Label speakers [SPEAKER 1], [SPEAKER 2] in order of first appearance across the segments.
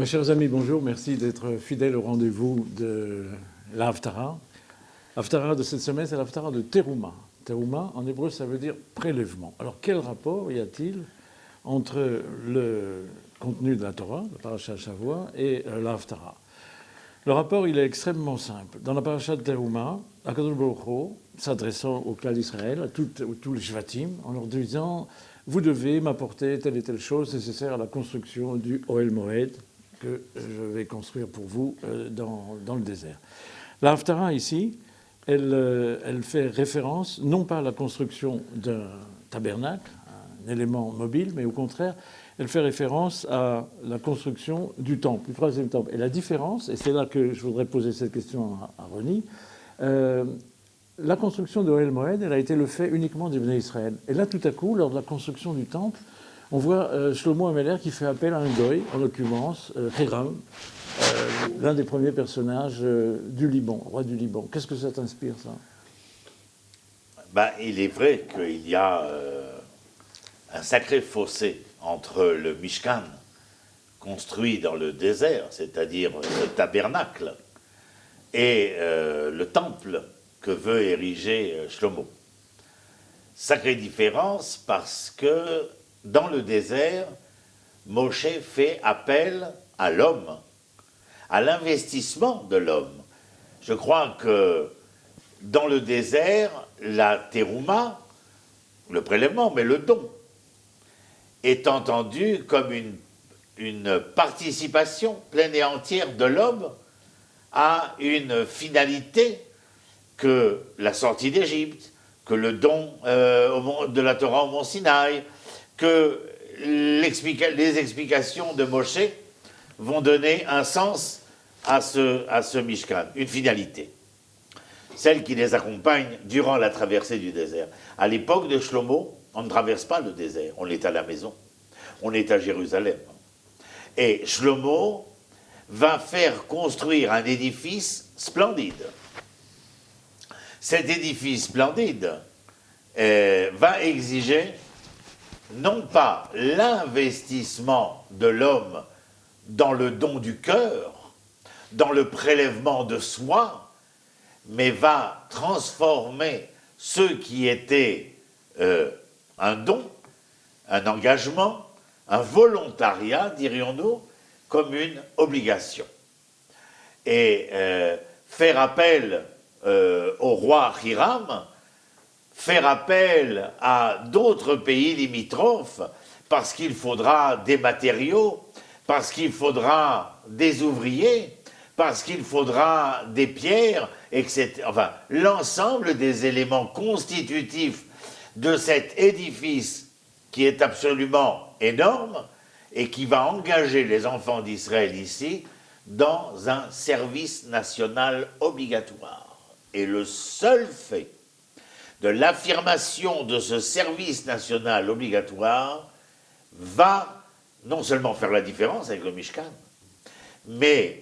[SPEAKER 1] Mes chers amis, bonjour. Merci d'être fidèles au rendez-vous de l'Haftara. L'Haftara de cette semaine, c'est l'Haftara de Teruma. Teruma, en hébreu, ça veut dire prélèvement. Alors, quel rapport y a-t-il entre le contenu de la Torah, la paracha Shavua, et l'Haftara? Le rapport, il est extrêmement simple. Dans la paracha de Teruma, Akadosh Baruch Hu, s'adressant au clan d'Israël, à tous les Shvatim, en leur disant « Vous devez m'apporter telle et telle chose nécessaire à la construction du Ohel Moed que je vais construire pour vous dans le désert. » La Haftara, ici, elle fait référence non pas à la construction d'un tabernacle, un élément mobile, mais au contraire, elle fait référence à la construction du temple, du troisième temple. Et la différence, et c'est là que je voudrais poser cette question à Ronnie, la construction de Ohel Moed, elle a été le fait uniquement des Bnei Israël. Et là, tout à coup, lors de la construction du temple, on voit Shlomo Ameler qui fait appel à un goy, en l'occurrence Hiram, l'un des premiers personnages du Liban, roi du Liban. Qu'est-ce que ça t'inspire, ça?
[SPEAKER 2] Il est vrai qu'il y a un sacré fossé entre le Mishkan, construit dans le désert, c'est-à-dire le tabernacle, et le temple que veut ériger Shlomo. Sacrée différence parce que dans le désert, Moshe fait appel à l'homme, à l'investissement de l'homme. Je crois que dans le désert, la terouma, le prélèvement, mais le don, est entendu comme une participation pleine et entière de l'homme à une finalité que la sortie d'Égypte, que le don de la Torah au mont Sinaï, que les explications de Moshe vont donner un sens à ce Mishkan, une finalité. Celle qui les accompagne durant la traversée du désert. À l'époque de Shlomo, on ne traverse pas le désert, on est à la maison, on est à Jérusalem. Et Shlomo va faire construire un édifice splendide. Cet édifice splendide va exiger non pas l'investissement de l'homme dans le don du cœur, dans le prélèvement de soi, mais va transformer ce qui était un don, un engagement, un volontariat, dirions-nous, comme une obligation. Et faire appel au roi Hiram, faire appel à d'autres pays limitrophes, parce qu'il faudra des matériaux, parce qu'il faudra des ouvriers, parce qu'il faudra des pierres, etc. Enfin, l'ensemble des éléments constitutifs de cet édifice qui est absolument énorme et qui va engager les enfants d'Israël ici dans un service national obligatoire. Et le seul fait de l'affirmation de ce service national obligatoire va non seulement faire la différence avec le Mishkan, mais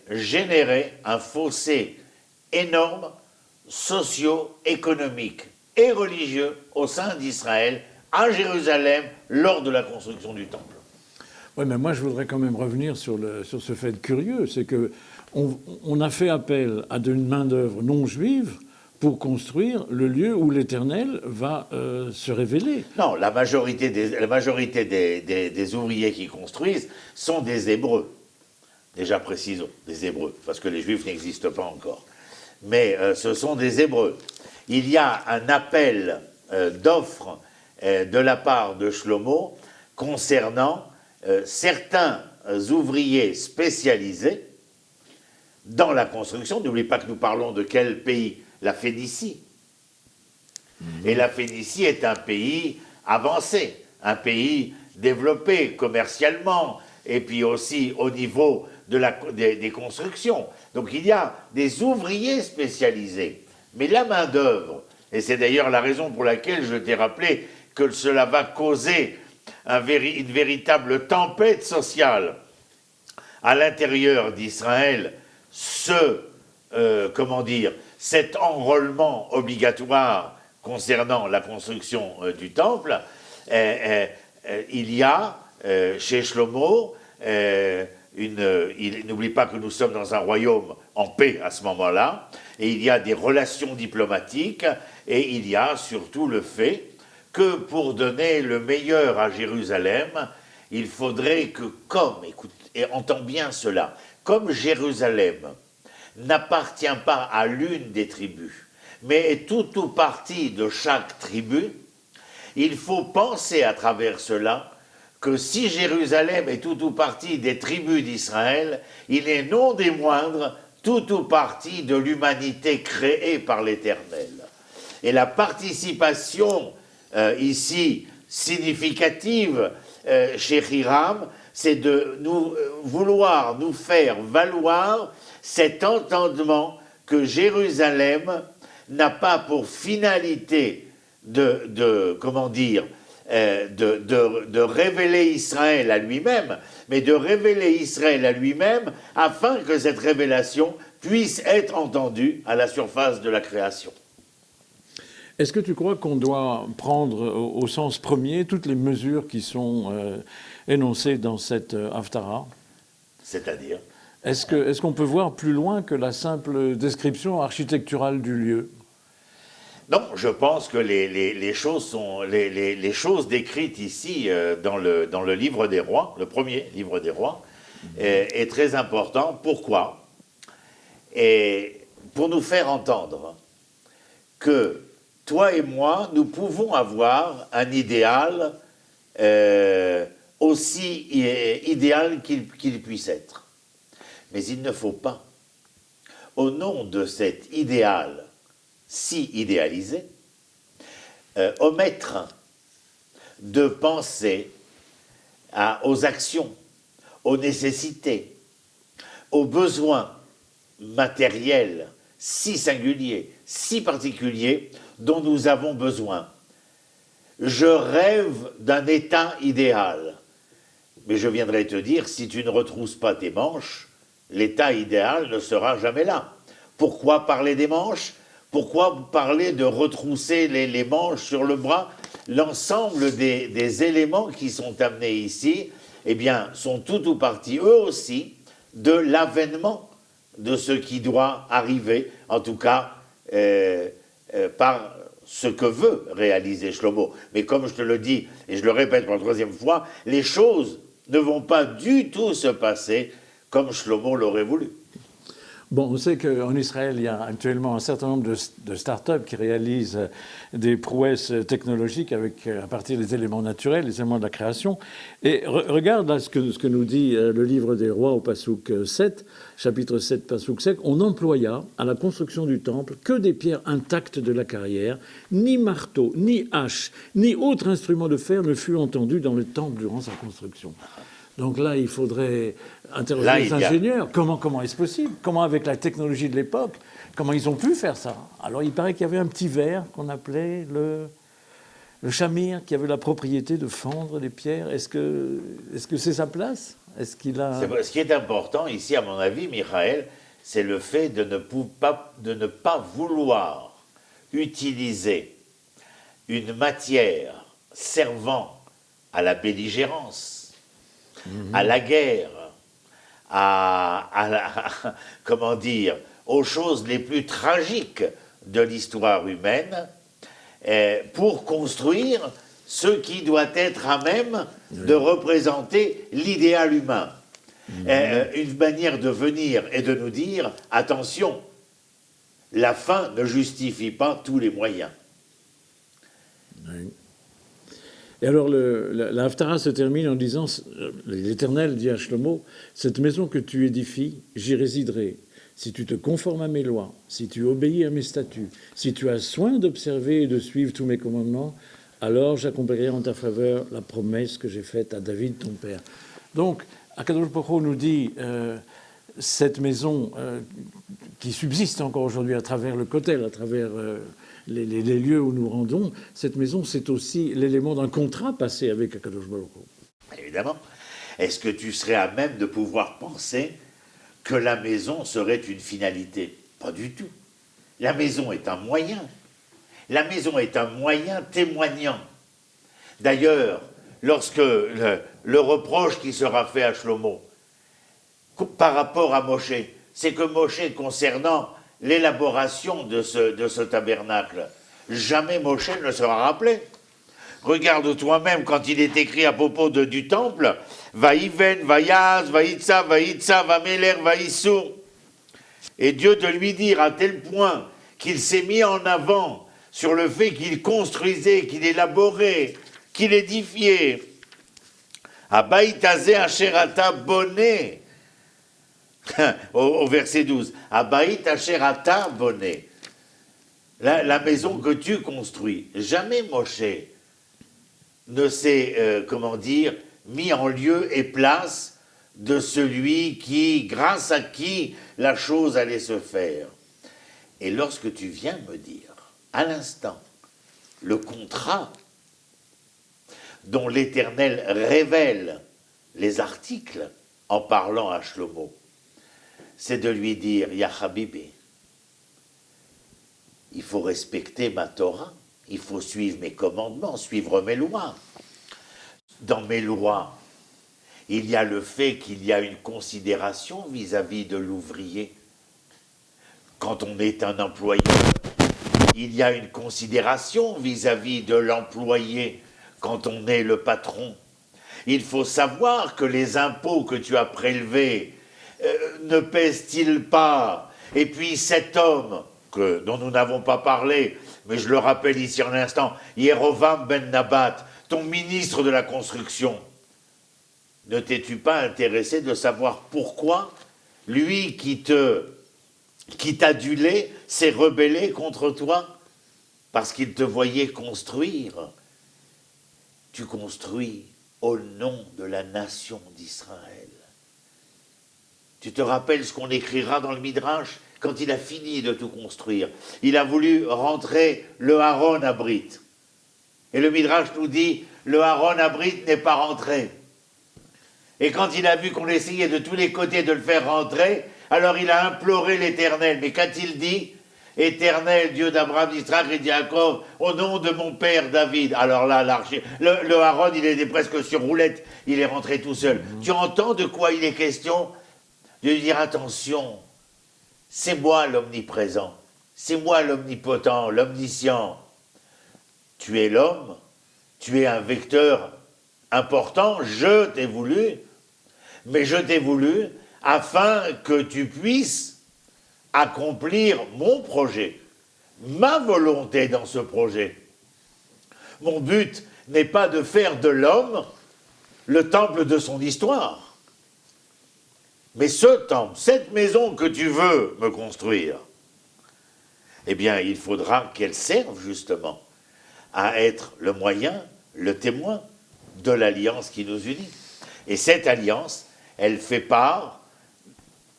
[SPEAKER 2] générer un fossé énorme, socio-économique et religieux au sein d'Israël, à Jérusalem, lors de la construction du temple.
[SPEAKER 1] Oui, mais moi je voudrais quand même revenir sur ce fait curieux, c'est qu'on a fait appel à une main-d'œuvre non juive pour construire le lieu où l'Éternel va se révéler.
[SPEAKER 2] Non, la majorité des ouvriers qui construisent sont des Hébreux. Déjà précisons, des Hébreux, parce que les Juifs n'existent pas encore. Mais ce sont des Hébreux. Il y a un appel d'offres de la part de Shlomo concernant certains ouvriers spécialisés dans la construction. N'oubliez pas que nous parlons de quel pays? La Phénicie. Et la Phénicie est un pays avancé, un pays développé commercialement, et puis aussi au niveau des constructions. Donc il y a des ouvriers spécialisés. Mais la main-d'œuvre, et c'est d'ailleurs la raison pour laquelle je t'ai rappelé que cela va causer une véritable tempête sociale à l'intérieur d'Israël, cet enrôlement obligatoire concernant la construction du temple, il y a chez Shlomo n'oublie pas que nous sommes dans un royaume en paix à ce moment-là, et il y a des relations diplomatiques, et il y a surtout le fait que pour donner le meilleur à Jérusalem, il faudrait que, écoute, et entends bien cela, comme Jérusalem n'appartient pas à l'une des tribus, mais est tout ou partie de chaque tribu, il faut penser à travers cela que si Jérusalem est tout ou partie des tribus d'Israël, il est non des moindres tout ou partie de l'humanité créée par l'Éternel. Et la participation ici significative chez Hiram, c'est de vouloir nous faire valoir cet entendement que Jérusalem n'a pas pour finalité de révéler Israël à lui-même, mais de révéler Israël à lui-même afin que cette révélation puisse être entendue à la surface de la création.
[SPEAKER 1] Est-ce que tu crois qu'on doit prendre au sens premier toutes les mesures qui sont énoncées dans cette Haftara?
[SPEAKER 2] C'est-à-dire?
[SPEAKER 1] Est-ce qu'on peut voir plus loin que la simple description architecturale du lieu?
[SPEAKER 2] Non, je pense que les choses décrites ici dans le livre des rois, le premier livre des rois, est très important. Pourquoi? Et pour nous faire entendre que toi et moi, nous pouvons avoir un idéal aussi idéal qu'il puisse être. Mais il ne faut pas, au nom de cet idéal si idéalisé, omettre de penser aux actions, aux nécessités, aux besoins matériels si singuliers, si particuliers dont nous avons besoin. Je rêve d'un état idéal, mais je viendrai te dire, si tu ne retrousses pas tes manches, l'état idéal ne sera jamais là. Pourquoi parler des manches? Pourquoi parler de retrousser les manches sur le bras? L'ensemble des éléments qui sont amenés ici, eh bien, sont tout ou partie, eux aussi, de l'avènement de ce qui doit arriver, en tout cas, par ce que veut réaliser Shlomo. Mais comme je te le dis, et je le répète pour la troisième fois, les choses ne vont pas du tout se passer comme Shlomo l'aurait voulu.
[SPEAKER 1] Bon, on sait qu'en Israël, il y a actuellement un certain nombre de start-up qui réalisent des prouesses technologiques à partir des éléments naturels, les éléments de la création. Et regarde là ce que nous dit le livre des rois au Passouk 7, chapitre 7, Passouk 7. On employa à la construction du temple que des pierres intactes de la carrière, ni marteau, ni hache, ni autre instrument de fer ne fut entendu dans le temple durant sa construction. Donc là, il faudrait interroger les ingénieurs. Comment est-ce possible? Comment, avec la technologie de l'époque, comment ils ont pu faire ça? Alors, il paraît qu'il y avait un petit verre qu'on appelait le chamir, qui avait la propriété de fendre les pierres. Est-ce que c'est sa place? Est-ce qu'il a...
[SPEAKER 2] Ce qui est important ici, à mon avis, Michael, c'est le fait de ne pas vouloir utiliser une matière servant à la belligérance, à la guerre, aux choses les plus tragiques de l'histoire humaine, pour construire ce qui doit être à même de représenter l'idéal humain. Une manière de venir et de nous dire, attention, la fin ne justifie pas tous les moyens.
[SPEAKER 1] Oui. Et alors, la Haftara se termine en disant, l'Éternel dit à Shlomo, cette maison que tu édifies, j'y résiderai. Si tu te conformes à mes lois, si tu obéis à mes statuts, si tu as soin d'observer et de suivre tous mes commandements, alors j'accomplirai en ta faveur la promesse que j'ai faite à David, ton père. Donc, Akadosh Baruch Hu nous dit, cette maison qui subsiste encore aujourd'hui à travers le Kotel, à travers... Les lieux où nous rendons, cette maison, c'est aussi l'élément d'un contrat passé avec Akadosh Baruch Hu.
[SPEAKER 2] Évidemment. Est-ce que tu serais à même de pouvoir penser que la maison serait une finalité? Pas du tout. La maison est un moyen. La maison est un moyen témoignant. D'ailleurs, lorsque le reproche qui sera fait à Shlomo, par rapport à Moshe. C'est que Moshe, concernant l'élaboration de ce tabernacle, jamais Moshe ne sera rappelé. Regarde toi-même quand il est écrit à propos du temple, Vaïven, Vaïaz, Vaïtsa, Vaïtsa, Vaméler, Vaïssou. Et Dieu de lui dire à tel point qu'il s'est mis en avant sur le fait qu'il construisait, qu'il élaborait, qu'il édifiait. Abaïtazé Asherata Bonnet. Au verset 12. Abaït Asherata Bonnet. La maison que tu construis. Jamais Moshe ne s'est, mis en lieu et place de celui grâce à qui la chose allait se faire. Et lorsque tu viens me dire, à l'instant, le contrat dont l'Éternel révèle les articles en parlant à Shlomo, c'est de lui dire, Ya Habibi, il faut respecter ma Torah, il faut suivre mes commandements, suivre mes lois. Dans mes lois, il y a le fait qu'il y a une considération vis-à-vis de l'ouvrier. Quand on est un employeur, il y a une considération vis-à-vis de l'employé quand on est le patron. Il faut savoir que les impôts que tu as prélevés ne pèsent-ils pas? Et puis cet homme, dont nous n'avons pas parlé, mais je le rappelle ici en instant, Yerovam ben Nabat, ton ministre de la construction, ne t'es-tu pas intéressé de savoir pourquoi lui qui t'adulait s'est rebellé contre toi? Parce qu'il te voyait construire. Tu construis au nom de la nation d'Israël. Tu te rappelles ce qu'on écrira dans le Midrash quand il a fini de tout construire? Il a voulu rentrer le Aaron à Brit. Et le Midrash nous dit, le Aaron à Brit n'est pas rentré. Et quand il a vu qu'on essayait de tous les côtés de le faire rentrer, alors il a imploré l'Éternel. Mais qu'a-t-il dit? Éternel, Dieu d'Abraham, d'Israël et de Jacob, au nom de mon père David. Alors là, le Aaron, il était presque sur roulette, il est rentré tout seul. Tu entends de quoi il est question? De lui dire, attention, c'est moi l'omniprésent, c'est moi l'omnipotent, l'omniscient. Tu es l'homme, tu es un vecteur important, je t'ai voulu, mais je t'ai voulu afin que tu puisses accomplir mon projet, ma volonté dans ce projet. Mon but n'est pas de faire de l'homme le temple de son histoire. Mais ce temple, cette maison que tu veux me construire, eh bien, il faudra qu'elle serve justement à être le moyen, le témoin de l'alliance qui nous unit. Et cette alliance, elle fait part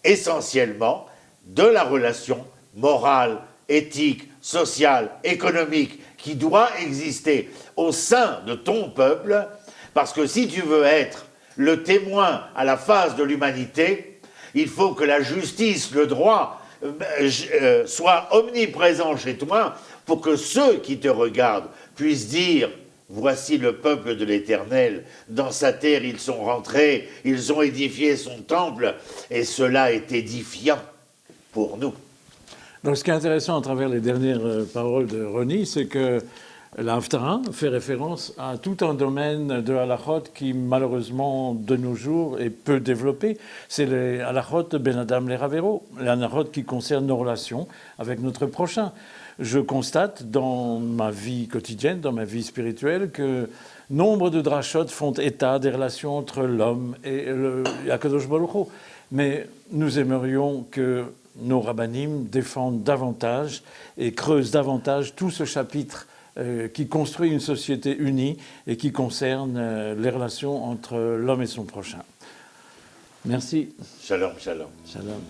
[SPEAKER 2] essentiellement de la relation morale, éthique, sociale, économique qui doit exister au sein de ton peuple, parce que si tu veux être le témoin à la face de l'humanité, il faut que la justice, le droit soient omniprésents chez toi pour que ceux qui te regardent puissent dire « Voici le peuple de l'Éternel, dans sa terre ils sont rentrés, ils ont édifié son temple, et cela est édifiant pour nous. »
[SPEAKER 1] Donc ce qui est intéressant à travers les dernières paroles de Roni, c'est que la Haftara fait référence à tout un domaine de halachot qui, malheureusement, de nos jours, est peu développé. C'est les halachot Ben Adam les Ravero, les halachot qui concernent nos relations avec notre prochain. Je constate dans ma vie quotidienne, dans ma vie spirituelle, que nombre de drachot font état des relations entre l'homme et le Akadosh Baruch Hu. Mais nous aimerions que nos rabbanim défendent davantage et creusent davantage tout ce chapitre qui construit une société unie et qui concerne les relations entre l'homme et son prochain. Merci.
[SPEAKER 2] Shalom, shalom.
[SPEAKER 1] Shalom.